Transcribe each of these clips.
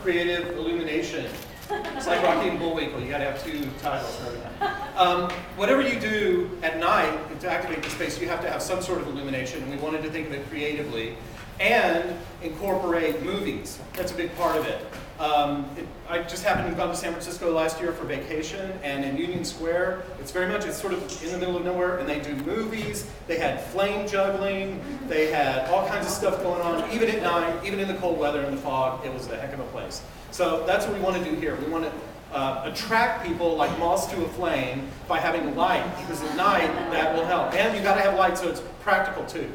creative illumination. It's like Rocky and Bullwinkle, you gotta have two titles for everything. Whatever you do at night to activate the space, you have to have some sort of illumination, and we wanted to think of it creatively and incorporate movies. That's a big part of it. I just happened to have gone to San Francisco last year for vacation, and in Union Square, it's sort of in the middle of nowhere, and they do movies, they had flame juggling, they had all kinds of stuff going on, even at night, even in the cold weather and the fog. It was a heck of a place. So that's what we want to do here. We want to attract people like moths to a flame by having light, because at night that will help. And you've got to have light so it's practical too.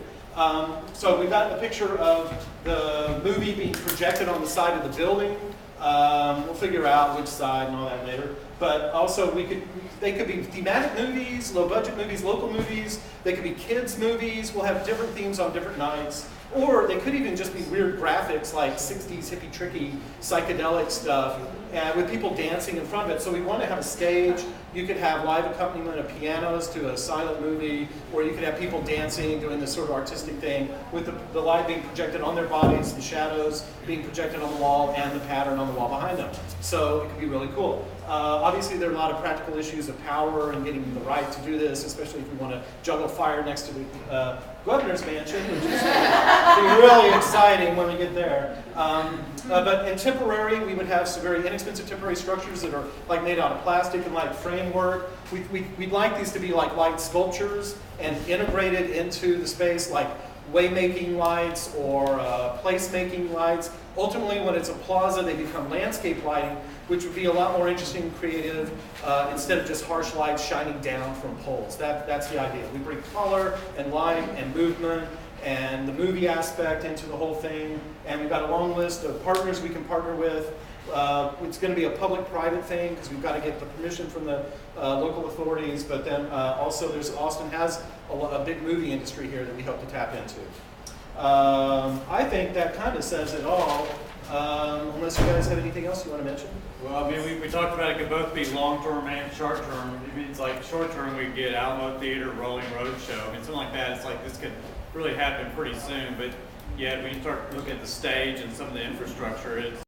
So we've got the picture of the movie being projected on the side of the building. We'll figure out which side and all that later. But also they could be thematic movies, low budget movies, local movies. They could be kids movies. We'll have different themes on different nights. Or they could even just be weird graphics like 60s hippie tricky psychedelic stuff with people dancing in front of it. So we want to have a stage. You could have live accompaniment of pianos to a silent movie, or you could have people dancing, doing this sort of artistic thing with the light being projected on their bodies, the shadows being projected on the wall, and the pattern on the wall behind them. So it could be really cool. Obviously, there are a lot of practical issues of power and getting the right to do this, especially if we want to juggle fire next to the governor's mansion, which is be really exciting when we get there. But in temporary, we would have some very inexpensive temporary structures that are like made out of plastic and like framework. We'd like these to be like light sculptures and integrated into the space, like way-making lights or place-making lights. Ultimately, when it's a plaza, they become landscape lighting, which would be a lot more interesting and creative instead of just harsh lights shining down from poles. That's the idea. We bring color and light and movement and the movie aspect into the whole thing. And we've got a long list of partners we can partner with. It's going to be a public-private thing because we've got to get the permission from the local authorities. But then also, Austin has a big movie industry here that we hope to tap into. I think that kind of says it all. Unless you guys have anything else you want to mention? Well, I mean, we talked about it could both be long-term and short-term. I mean, it's like short-term we get Alamo Theater, Rolling Road Show. I mean, something like that. It's like this could really happen pretty soon. But yeah, when you start looking at the stage and some of the infrastructure, it's